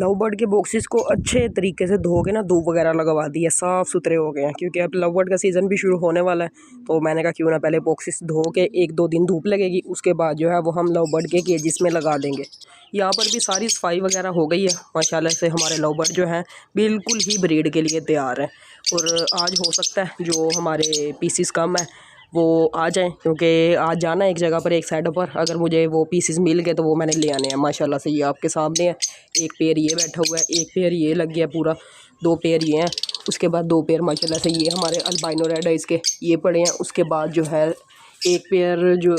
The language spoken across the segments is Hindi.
लव बर्ड के बॉक्सेस को अच्छे तरीके से धो के ना धूप वगैरह लगवा दी है, साफ़ सुथरे हो गए हैं क्योंकि अब लव बर्ड का सीज़न भी शुरू होने वाला है। तो मैंने कहा क्यों ना पहले बॉक्सेस धो के 1-2 दिन धूप लगेगी, उसके बाद जो है वो हम लव बर्ड के केजिस में लगा देंगे। यहाँ पर भी सारी सफाई वगैरह हो गई है माशाल्लाह से। हमारे लव बर्ड जो हैं बिल्कुल ही ब्रीड के लिए तैयार है और आज हो सकता है जो हमारे पीसीस कम है वो आ जाएं, क्योंकि आज जाना है एक जगह पर, एक साइड पर। अगर मुझे वो पीसेस मिल गए तो वो मैंने ले आने हैं। माशाल्लाह से ये आपके सामने है, एक पेयर ये बैठा हुआ है, एक पेयर ये लग गया पूरा, 2 पेयर ये हैं, उसके बाद 2 पेयर माशाल्लाह से ये हमारे अल्बाइनो रेड है इसके ये पड़े हैं। उसके बाद जो है एक पेयर जो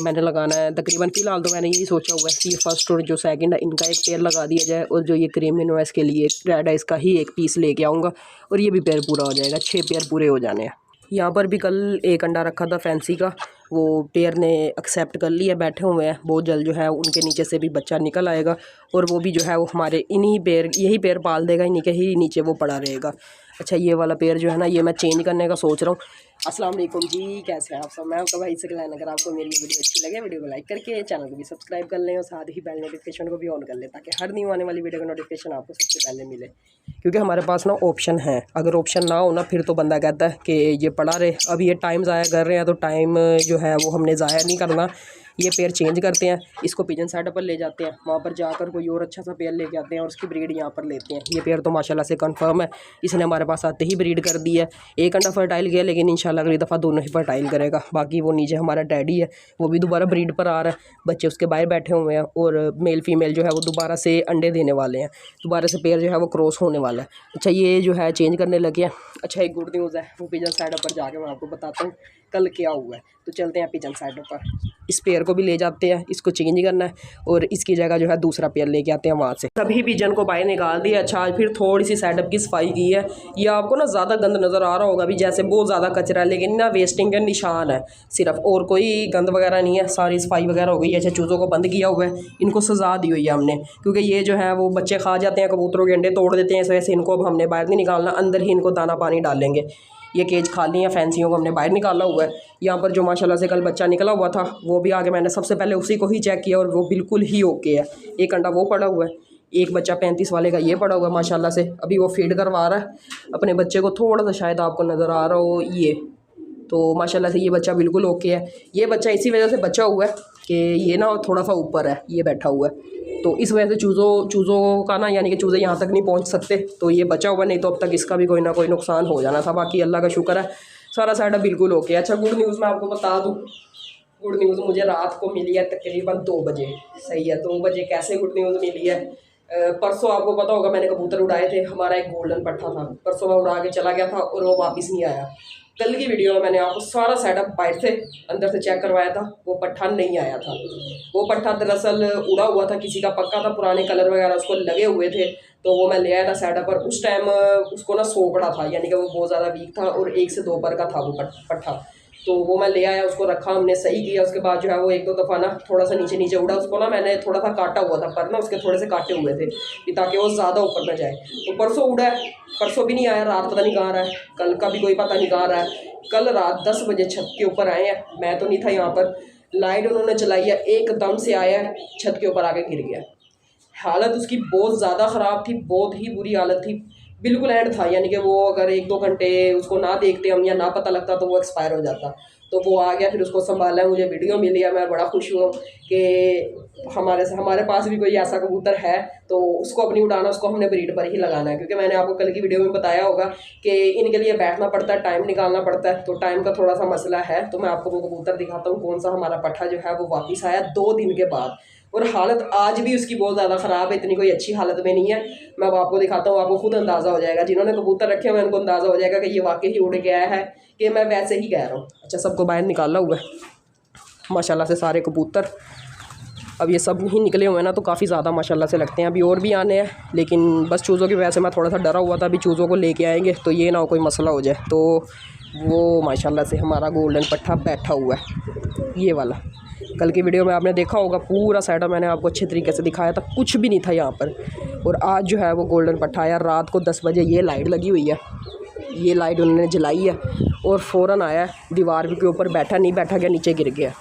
मैंने लगाना है तकरीबन। फ़िलहाल तो मैंने यही सोचा हुआ है कि फर्स्ट और जो सेकंड है इनका एक पेयर लगा दिया जाए और जो ये क्रीमिनो है इसके लिए रेड है इसका ही एक पीस लेके आऊँगा और ये भी पेयर पूरा हो जाएगा। 6 पेयर पूरे हो जाने हैं। यहाँ पर भी कल एक अंडा रखा था फैंसी का, वो पेयर ने एक्सेप्ट कर लिया, बैठे हुए हैं। बहुत जल्द जो है उनके नीचे से भी बच्चा निकल आएगा और वो भी जो है वो हमारे इन्हीं पेयर यही पेयर पाल देगा, इन्हीं के ही नीचे वो पड़ा रहेगा। अच्छा ये वाला पेयर जो है ना ये मैं चेंज करने का सोच रहा हूँ। अस्सलाम वालेकुम जी, कैसे हैं आप सब? मैं आपका भाई सकलैन। अगर आपको मेरी वीडियो अच्छी लगे वीडियो को लाइक करके चैनल को भी सब्सक्राइब कर लें और साथ ही बेल नोटिफिकेशन को भी ऑन कर लें ताकि हर न्यू आने वाली वीडियो का नोटिफिकेशन आपको सबसे पहले मिले। क्योंकि हमारे पास ना ऑप्शन है, अगर ऑप्शन ना हो ना फिर तो बंदा कहता है कि ये पड़ा रहे। अब ये टाइम ज़ाया कर रहे हैं तो टाइम जो है वो हमने ज़ाया नहीं करना। ये पेयर चेंज करते हैं, इसको पिजन सेटअप पर ले जाते हैं, वहाँ पर जाकर कोई और अच्छा सा पेयर लेके आते हैं और उसकी ब्रीड यहाँ पर लेते हैं। ये पेयर तो माशाल्लाह से कंफर्म है, इसने हमारे पास आते ही ब्रीड कर दी है। एक अंडा फर्टाइल किया लेकिन इंशाल्लाह अगली दफ़ा दोनों ही फर्टाइल करेगा। बाकी वो नीचे हमारा डैडी है वो भी दोबारा ब्रीड पर आ रहा है, बच्चे उसके बाहर बैठे हुए हैं और मेल फीमेल जो है वो दोबारा से अंडे देने वाले हैं, दोबारा से पेयर जो है वो क्रॉस होने वाला है। अच्छा ये जो है चेंज करने लगे हैं। अच्छा एक गुड न्यूज़ है, वो पिजन सेटअप पर जाके मैं आपको बताता हूँ कल क्या हुआ है। तो चलते हैं पिजन सेटअप पर, इस पेयर को भी ले जाते हैं, इसको चेंज करना है और इसकी जगह जो है दूसरा पेयर लेके आते हैं वहाँ से। सभी पिजन को बाहर निकाल दिया। अच्छा आज फिर थोड़ी सी सेटअप की सफाई की है। ये आपको ना ज़्यादा गंद नज़र आ रहा होगा भी, जैसे बहुत ज़्यादा कचरा है, लेकिन ना वेस्टिंग का निशान है सिर्फ, और कोई गंद वगैरह नहीं है। सारी सफाई वगैरह हो गई है। अच्छा चूज़ों को बंद किया हुआ है, इनको सजा दी हुई है हमने, क्योंकि ये जो है वो बच्चे खा जाते हैं, कबूतरों के अंडे तोड़ देते हैं। इस वजह से इनको अब हमने बाहर नहीं निकालना, अंदर ही इनको दाना पानी डालेंगे। ये केज खाली है, फैंसियों को हमने बाहर निकाला हुआ है। यहाँ पर जो माशाल्लाह से कल बच्चा निकला हुआ था वो भी आगे मैंने सबसे पहले उसी को ही चेक किया और वो बिल्कुल ही ओके है। एक अंडा वो पड़ा हुआ है, एक बच्चा 35 वाले का ये पड़ा हुआ है माशाल्लाह से। अभी वो फीड करवा रहा है अपने बच्चे को, थोड़ा सा शायद आपको नज़र आ रहा हो ये, तो माशाल्लाह से ये बच्चा बिल्कुल ओके है। ये बच्चा इसी वजह से बचा हुआ है कि ये ना थोड़ा सा ऊपर है, ये बैठा हुआ है, तो इस वजह से चूज़ों का ना यानी कि चूज़े यहाँ तक नहीं पहुँच सकते, तो ये बचा हुआ, नहीं तो अब तक इसका भी कोई ना कोई नुकसान हो जाना था। बाकी अल्लाह का शुक्र है सारा साइड बिल्कुल ओके। अच्छा गुड न्यूज़ मैं आपको बता दूँ, गुड न्यूज़ मुझे रात को मिली है तकरीबन 2 बजे। सही है, 2 बजे कैसे गुड न्यूज़ मिली है? परसों आपको पता होगा मैंने कबूतर उड़ाए थे, हमारा एक गोल्डन पट्ठा था, परसों मैं उड़ा के चला गया था और वो वापस नहीं आया। कल की वीडियो में मैंने आपको सारा सेटअप बाहर से अंदर से चेक करवाया था, वो पट्ठा नहीं आया था। वो पट्ठा दरअसल उड़ा हुआ था, किसी का पक्का था, पुराने कलर वगैरह उसको लगे हुए थे, तो वो मैं ले आया था सेटअप पर। उस टाइम उसको ना सोकड़ा था, यानी कि वो बहुत ज़्यादा वीक था और 1 से 2 पर का था वो पट्ठा, तो वो मैं ले आया, उसको रखा, हमने सही किया। उसके बाद जो है वो 1-2 दफ़ा ना थोड़ा सा नीचे नीचे उड़ा, उसको ना मैंने थोड़ा सा काटा हुआ था, पर ना उसके थोड़े से काटे हुए थे कि ताकि वो ज़्यादा ऊपर ना जाए। तो परसों उड़ा है, परसों भी नहीं आया, रात पता नहीं कहाँ रहा है, कल का भी कोई पता नहीं कहाँ रहा है। कल रात 10 बजे छत के ऊपर आए हैं, मैं तो नहीं था यहाँ पर, लाइट उन्होंने चलाई है, एकदम से आया है, छत के ऊपर आके गिर गया। हालत उसकी बहुत ज़्यादा ख़राब थी, बहुत ही बुरी हालत थी, बिल्कुल एंड था, यानी कि वो अगर 1-2 घंटे उसको ना देखते हम या ना पता लगता तो वो एक्सपायर हो जाता। तो वो आ गया, फिर उसको संभाला, मुझे वीडियो मिली है, मैं बड़ा खुश हुआ कि हमारे पास भी कोई ऐसा कबूतर है, तो उसको अपनी उड़ाना, उसको हमने ब्रीड पर ही लगाना है। क्योंकि मैंने आपको कल की वीडियो में बताया होगा कि इनके लिए बैठना पड़ता है, टाइम निकालना पड़ता है, तो टाइम का थोड़ा सा मसला है। तो मैं आपको वो कबूतर दिखाता हूँ कौन सा हमारा पट्ठा जो है वो वापस आया 2 दिन के बाद, और हालत आज भी उसकी बहुत ज़्यादा ख़राब है, इतनी कोई अच्छी हालत में नहीं है। मैं अब आपको दिखाता हूँ, आपको खुद अंदाज़ा हो जाएगा, जिन्होंने कबूतर रखे हुए हैं उनको अंदाज़ा हो जाएगा कि ये वाकई ही उड़ के आया है कि मैं वैसे ही कह रहा हूँ। अच्छा सबको बाहर निकाला हुआ है माशाल्लाह से सारे कबूतर, अब ये सब ही निकले हुए हैं ना तो काफ़ी ज़्यादा माशाल्लाह से लगते हैं। अभी और भी आने हैं, लेकिन बस चूज़ों की वजह से मैं थोड़ा सा डरा हुआ था, अभी चूज़ों को लेके आएंगे तो ये ना हो कोई मसला हो जाए। तो वो माशाल्लाह से हमारा गोल्डन पट्ठा बैठा हुआ है, ये वाला। कल की वीडियो में आपने देखा होगा पूरा सेटअप मैंने आपको अच्छे तरीके से दिखाया था, कुछ भी नहीं था यहाँ पर। और आज जो है वो गोल्डन पट्ठा आया रात को 10 बजे, ये लाइट लगी हुई है, ये लाइट उन्होंने जलाई है और फ़ौरन आया, दीवार के ऊपर बैठा, नहीं बैठा गया, नीचे गिर गया।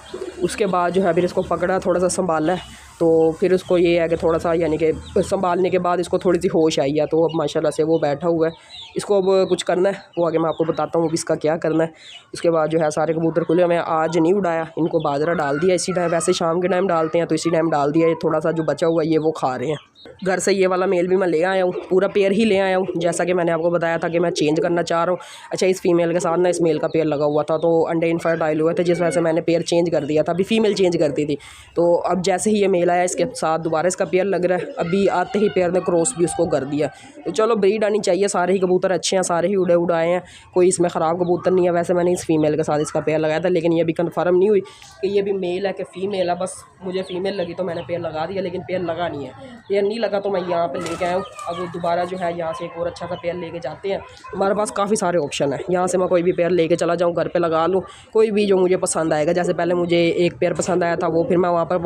उसके बाद जो है फिर इसको पकड़ा, थोड़ा सा संभाला है, तो फिर उसको ये है कि थोड़ा सा यानी कि संभालने के बाद इसको थोड़ी सी होश आई है, तो अब माशाल्लाह से वो बैठा हुआ है। इसको अब कुछ करना है, वो आगे मैं आपको बताता हूँ अब इसका क्या करना है। उसके बाद जो है सारे कबूतर खुले, मैं आज नहीं उड़ाया, इनको बाजरा डाल दिया इसी टाइम, वैसे शाम के टाइम डालते हैं तो इसी टाइम डाल दिया। ये थोड़ा सा जो बचा हुआ है ये वो खा रहे हैं। घर से ये वाला मेल भी मैं ले आया हूँ, पूरा पेयर ही ले आया हूँ, जैसा कि मैंने आपको बताया था कि मैं चेंज करना चाह रहा हूँ। अच्छा, इस फीमेल के साथ ना इस मेल का पेयर लगा हुआ था, तो अंडे इनफर्टाइल हुए थे, जिस वजह से मैंने पेयर चेंज कर दिया था। अभी फीमेल चेंज करती थी, तो अब जैसे ही ये मेल आया इसके साथ दोबारा इसका पेयर लग रहा है। अभी आते ही पेयर ने क्रॉस भी उसको कर दिया। तो चलो ब्रीड आनी चाहिए, सारे ही कबूतर अच्छे हैं, सारे ही उड़ाए हैं, कोई इसमें ख़राब कबूतर नहीं है। वैसे मैंने इस फीमेल के साथ इसका पेयर लगाया था, लेकिन ये भी कन्फर्म नहीं हुई कि ये भी मेल है कि फ़ीमेल है। बस मुझे फ़ीमेल लगी तो मैंने पेयर लगा दिया, लेकिन पेयर लगा नहीं है। पेयर नहीं लगा तो मैं यहाँ पर लेके आया हूँ। अब दोबारा जो है यहाँ से एक और अच्छा सा पेयर लेके जाते हैं। हमारे पास काफ़ी सारे ऑप्शन है, यहाँ से मैं कोई भी पेयर लेके चला जाऊँ, घर पे लगा लूँ, कोई भी जो मुझे पसंद आएगा। जैसे पहले मुझे एक पेयर पसंद आया था, वो फिर मैं वहाँ पर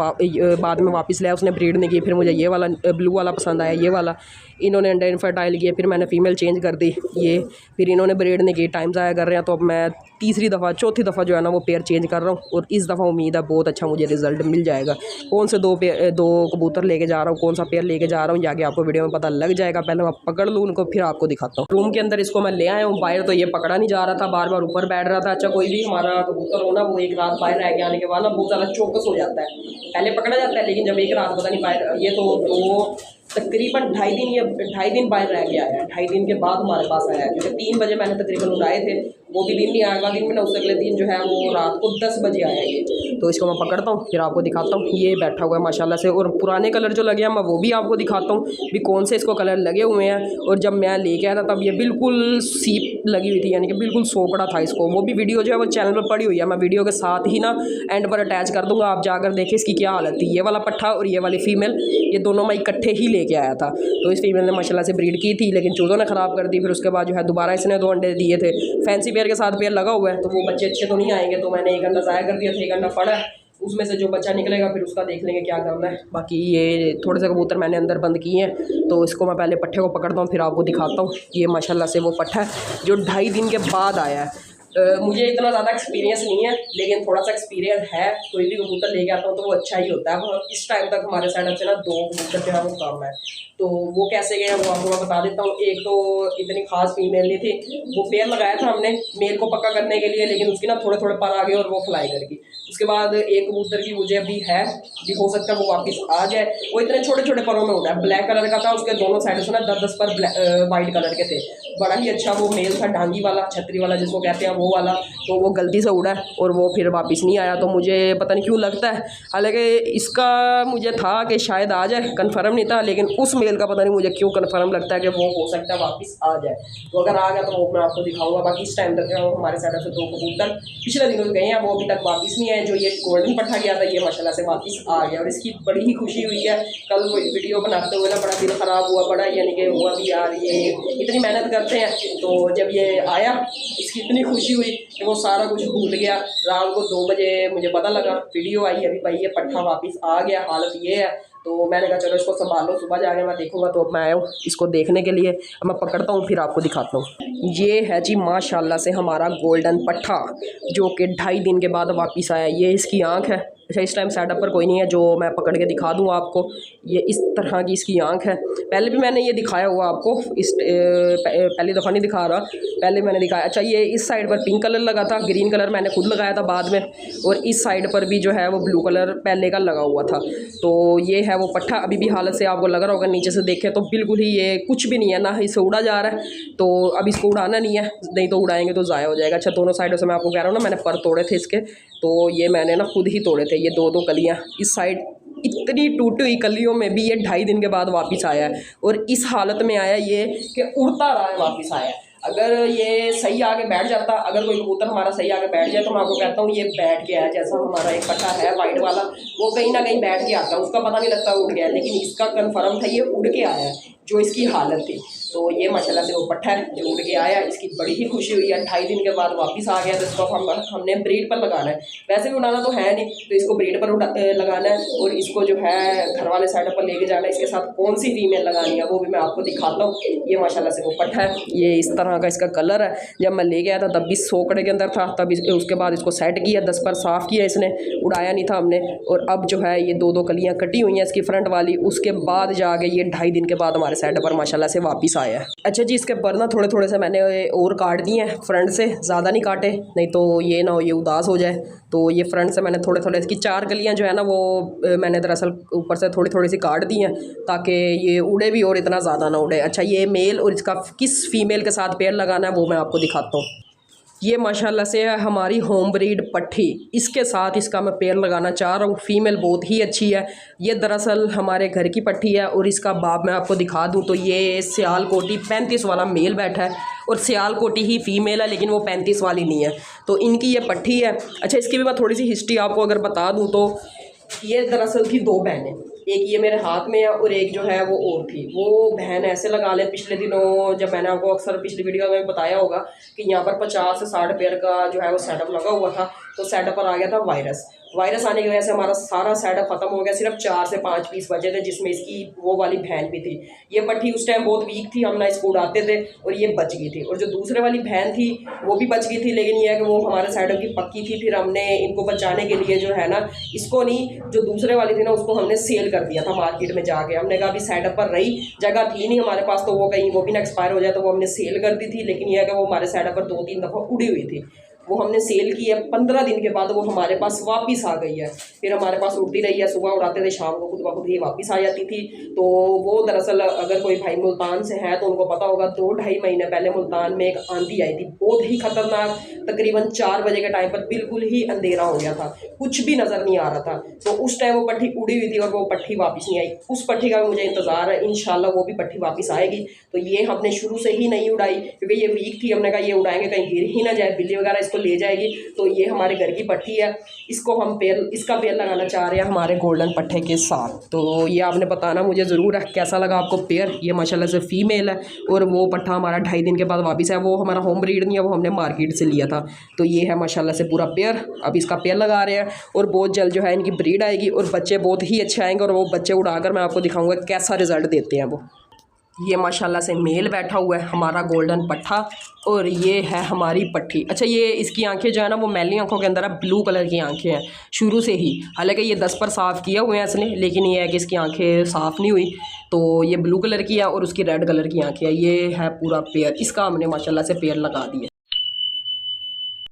बाद में वापस लाया, उसने ब्रीड नहीं की। फिर मुझे ये वाला ब्लू वाला पसंद आया, ये वाला, इन्होंने अंडे इनफर्टाइल किए, फिर मैंने फ़ीमेल चेंज कर दी ये, फिर इन्होंने ब्रीड नहीं की, टाइम ज़ाया कर रहे हैं। तो अब मैं तीसरी दफ़ा चौथी दफ़ा जो है ना वो पेयर चेंज कर रहा हूँ, और इस दफ़ा उम्मीद है बहुत अच्छा मुझे रिज़ल्ट मिल जाएगा। कौन से दो कबूतर लेके जा रहा हूँ, कौन सा पेयर लेके जा रहा हूँ, आगे आपको वीडियो में पता लग जाएगा। पहले मैं पकड़ लूँ उनको, फिर आपको दिखाता हूँ। रूम के अंदर इसको मैं ले आया हूँ, बाहर तो ये पकड़ा नहीं जा रहा था, बार बार ऊपर बैठ रहा था। अच्छा, कोई भी हमारा कबूतर हो ना, वो एक रात बाहर रह के आने के बाद ना बहुत ज़्यादा चौकस हो जाता है। पहले पकड़ा जाता है, लेकिन जब एक रात पता नहीं बाहर, ये तो तकरीबन 2.5 दिन बाहर रह के आया है। 2.5 दिन के बाद हमारे पास आया है, क्योंकि 3 बजे मैंने तकरीबन उड़ाए थे, वो भी दिन नहीं आया। अगला दिन में ना उससे अगले दिन जो है वो रात को 10 बजे आया ये। तो इसको मैं पकड़ता हूँ, फिर आपको दिखाता हूँ। ये बैठा हुआ है माशाल्लाह से, और पुराने कलर जो लगे हैं मैं वो भी आपको दिखाता हूँ भी कौन से इसको कलर लगे हुए हैं। और जब मैं लेके आया था तब ये बिल्कुल सीप लगी हुई थी, यानी कि बिल्कुल सोकड़ा था इसको। वो भी वीडियो जो है वो चैनल पर पड़ी हुई है, मैं वीडियो के साथ ही ना एंड पर अटैच कर दूँगा, आप जाकर देखें इसकी क्या हालत थी। ये वाला पट्ठा और ये वाली फ़ीमेल, ये दोनों मैं इकट्ठे ही लेके आया था। तो इस फीमेल ने माशाल्लाह से ब्रीड की थी, लेकिन चूज़ों ने ख़राब कर दी। फिर उसके बाद जो है दोबारा इसने 2 अंडे दिए थे, फैंसी पेयर के साथ पेयर लगा हुआ है, तो वो बच्चे अच्छे तो नहीं आएंगे, तो मैंने एक अंडा ज़ाया कर दिया था, एक अंडा पड़ा है, उसमें से जो बच्चा निकलेगा फिर उसका देख लेंगे क्या करना है। बाकी ये थोड़े से कबूतर मैंने अंदर बंद किए हैं, तो इसको मैं पहले पट्ठे को पकड़ता हूँ, फिर आपको दिखाता हूँ। ये माशाल्लाह से वो पट्ठा है जो 2.5 दिन के बाद आया है। मुझे इतना ज़्यादा एक्सपीरियंस नहीं है, लेकिन थोड़ा सा एक्सपीरियंस है। कोई भी कबूतर लेके आता हूँ तो वो अच्छा ही होता है। और इस टाइम तक हमारे साइड से ना 2 कबूतर जो है वो कम है, तो वो कैसे गए हैं वो आपको मैं बता देता हूँ। एक तो इतनी खास फीमेल नहीं थी, वो पेयर लगाया था हमने मेल को पक्का करने के लिए, लेकिन उसकी ना थोड़े थोड़े पर आ गए और वो फ्लाई कर गई। उसके बाद एक कबूतर की मुझे अभी है, भी हो सकता है वो वापस आ जाए। वो इतने छोटे छोटे परों में उड़ा है, ब्लैक कलर का था, उसके दोनों साइड से ना 10-10 पर वाइट कलर के थे। बड़ा ही अच्छा वो मेल था, डांगी वाला, छतरी वाला जिसको कहते हैं वो वाला। तो वो गलती से उड़ा और वो फिर वापस नहीं आया। तो मुझे पता नहीं क्यों लगता है, हालांकि इसका मुझे था कि शायद आ जाए, कन्फर्म नहीं था, लेकिन उस मेल का पता नहीं मुझे क्यों कन्फर्म लगता है कि वो हो सकता है वापस आ जाए। तो अगर आ गया तो वो मैं आपको दिखाऊंगा। बाकी इस टाइम तक हमारे साइड से 2 कबूतर पिछले दिनों गए हैं, वो अभी तक वापस नहीं आए। जो ये गोल्डन पट्ठा गया था ये माशाल्लाह से वापस आ गया, और इसकी बड़ी ही खुशी हुई है। कल वो वीडियो बनाते हुए ना बड़ा दिल ख़राब हुआ, बड़ा यानी कि हुआ भी यार ये इतनी मेहनत करते हैं। तो जब ये आया इसकी इतनी खुशी हुई कि वो सारा कुछ भूल गया। रात को 2 बजे मुझे पता लगा, वीडियो आई अभी भाई ये पट्ठा वापस आ गया, हालत ये है। तो मैंने कहा चलो इसको संभालो, सुबह जाके मैं देखूंगा। तो अब मैं आया हूँ इसको देखने के लिए, अब मैं पकड़ता हूँ फिर आपको दिखाता हूँ। ये है जी माशाल्लाह से हमारा गोल्डन पट्ठा, जो कि 2.5 दिन के बाद वापस आया। ये इसकी आँख है। अच्छा, इस टाइम सेटअप पर कोई नहीं है, जो मैं पकड़ के दिखा दूँ आपको। ये इस तरह की इसकी आँख है। पहले भी मैंने ये दिखाया हुआ आपको, इस पहली दफ़ा नहीं दिखा रहा, पहले मैंने दिखाया। अच्छा, ये इस साइड पर पिंक कलर लगा था, ग्रीन कलर मैंने खुद लगाया था बाद में, और इस साइड पर भी जो है वो ब्लू कलर पहले का लगा हुआ था। तो ये है वो पट्ठा। अभी भी हालत से आपको लग रहा होगा, नीचे से देखें तो बिल्कुल ही ये कुछ भी नहीं है, ना इसे उड़ा जा रहा है। तो अब इसको उड़ाना नहीं है, नहीं तो उड़ाएंगे तो ज़ाया हो जाएगा। अच्छा, दोनों साइडों से मैं आपको कह रहा हूँ ना, मैंने पर तोड़े थे इसके, तो ये मैंने ना खुद ही तोड़े थे। ये 2-2 कलियाँ इस साइड, इतनी टूटी हुई कलियों में भी ये 2.5 दिन के बाद वापस आया है, और इस हालत में आया ये कि उड़ता रहा है, वापस आया। अगर ये सही आगे बैठ जाता, अगर कोई कबूतर हमारा सही आगे बैठ जाए, तो मैं आपको कहता हूँ ये बैठ के आया। जैसा हमारा एक पट्टा है वाइट वाला, वो कहीं ना कहीं बैठ के आता है, उसका पता नहीं लगता उड़ गया, लेकिन इसका कन्फर्म था ये उड़ के आया है। जो इसकी हालत थी। तो ये माशाल्लाह से वो पट्ठा है जो उड़ के आया, इसकी बड़ी ही खुशी हुई है। 2.5 दिन के बाद वापस आ गया, तो इसको हमने ब्रीड पर लगाना है। वैसे भी उड़ाना तो है नहीं, तो इसको ब्रीड पर लगाना है और इसको जो है घर वाले साइड पर लेके जाना है। इसके साथ कौन सी फीमेल लगानी है वो भी मैं आपको दिखाता हूँ। ये माशाल्लाह से वो पट्ठा है, ये इस तरह का इसका कलर है। जब मैं ले गया था तब भी सोकड़े के अंदर था, तब उसके बाद इसको सेट किया, 10 पर साफ़ किया इसने, उड़ाया नहीं था हमने। और अब जो है ये 2 कलियाँ कटी हुई हैं इसकी फ्रंट वाली, उसके बाद जाके ये 2.5 दिन के बाद हमारे साइड पर माशाल्लाह से वापस आया है। अच्छा जी, इसके पर ना थोड़े थोड़े से मैंने और काट दिए हैं फ्रंट से, ज़्यादा नहीं काटे, नहीं तो ये ना हो ये उदास हो जाए। तो ये फ्रंट से मैंने थोड़े थोड़े इसकी 4 कलियाँ जो है ना वो मैंने दरअसल ऊपर से थोड़ी थोड़ी सी काट दी हैं ताकि ये उड़े भी और इतना ज़्यादा ना उड़े। अच्छा, ये मेल और इसका किस फीमेल के साथ पेयर लगाना है वो मैं आपको दिखाता हूँ। ये माशाल्लाह से है हमारी होम ब्रीड पट्ठी, इसके साथ इसका मैं पेयर लगाना चाह रहा हूँ। फ़ीमेल बहुत ही अच्छी है। ये दरअसल हमारे घर की पट्ठी है और इसका बाप मैं आपको दिखा दूँ तो ये सियालकोटी 35 वाला मेल बैठा है और सियालकोटी ही फ़ीमेल है, लेकिन वो 35 वाली नहीं है। तो इनकी ये पट्ठी है। अच्छा, इसकी भी मैं थोड़ी सी हिस्ट्री आपको अगर बता दूँ तो ये दरअसल थी 2 बहनें, एक ये मेरे हाथ में है और एक जो है वो और थी। वो बहन ऐसे लगा ले, पिछले दिनों जब मैंने आपको अक्सर पिछली वीडियो में बताया होगा कि यहाँ पर 50 से 60 पेयर का जो है वो सेटअप लगा हुआ था, तो सेटअप पर आ गया था वायरस आने की वजह से हमारा सारा सेटअप ख़त्म हो गया। सिर्फ 4 से 5 पीस बचे थे, जिसमें इसकी वो वाली बहन भी थी। ये पट्ठी उस टाइम बहुत वीक थी, हम ना इसको उड़ाते थे और ये बच गई थी। और जो दूसरे वाली बहन थी वो भी बच गई थी, लेकिन ये है कि वो हमारे सेटअप की पक्की थी। फिर हमने इनको बचाने के लिए जो है ना, इसको नहीं, जो दूसरे वाली थी ना उसको हमने सेल कर दिया था मार्केट में जाके। हमने कहा अभी सेटअप पर रही, जगह थी नहीं हमारे पास, तो वो कहीं वो भी ना एक्सपायर हो जाए, तो वो हमने सेल कर दी थी। लेकिन यह है कि वो हमारे सेटअप पर 2-3 दफ़ा उड़ी हुई थी, वो हमने सेल की है। 15 दिन के बाद वो हमारे पास वापस आ गई है। फिर हमारे पास उड़ती रही है, सुबह उड़ाते थे, शाम को खुद ब खुद ही वापस आ जाती थी। तो वो दरअसल अगर कोई भाई मुल्तान से है तो उनको पता होगा, 2-2.5 महीने पहले मुल्तान में एक आंधी आई थी, बहुत ही खतरनाक। तकरीबन 4 बजे के टाइम पर बिल्कुल ही अंधेरा हो गया था, कुछ भी नज़र नहीं आ रहा था। तो उस टाइम वो पट्ठी उड़ी हुई थी और वो पट्ठी वापस नहीं आई। उस पट्ठी का भी मुझे इंतज़ार है, इंशाल्लाह वो भी पट्ठी वापस आएगी। तो ये हमने शुरू से ही नहीं उड़ाई क्योंकि ये वीक थी। हमने कहा ये उड़ाएंगे कहीं गिर ही ना जाए, बिल्ली वगैरह इसको ले जाएगी। तो ये हमारे घर की पट्ठी है, इसको हम इसका पेयर लगाना चाह रहे हैं हमारे गोल्डन पट्ठे के साथ। तो ये आपने बताना मुझे ज़रूर है कैसा लगा आपको पेयर। ये माशाल्लाह से फ़ीमेल है और वो पट्ठा हमारा 2.5 दिन के बाद वापस है। वो हमारा होम ब्रीड नहीं है, वो हमने मार्केट से लिया था। तो ये है माशाल्लाह से पूरा पेयर। अब इसका पेयर लगा रहे हैं और बहुत जल्द जो है इनकी ब्रीड आएगी और बच्चे बहुत ही अच्छे आएंगे और वो बच्चे उड़ाकर मैं आपको दिखाऊंगा कैसा रिज़ल्ट देते हैं वो। ये माशाल्लाह से मेल बैठा हुआ है हमारा गोल्डन पट्ठा और ये है हमारी पट्ठी। अच्छा, ये इसकी आंखें जो है ना वो मैली आंखों के अंदर है, ब्लू कलर की आंखें हैं शुरू से ही। हालांकि ये 10 पर साफ़ किया हुए हैं इसने, लेकिन ये है कि इसकी आंखें साफ़ नहीं हुई। तो ये ब्लू कलर की है और उसकी रेड कलर की आंखें हैं। ये है पूरा पेयर, इसका हमने माशाल्लाह से पेयर लगा दिया।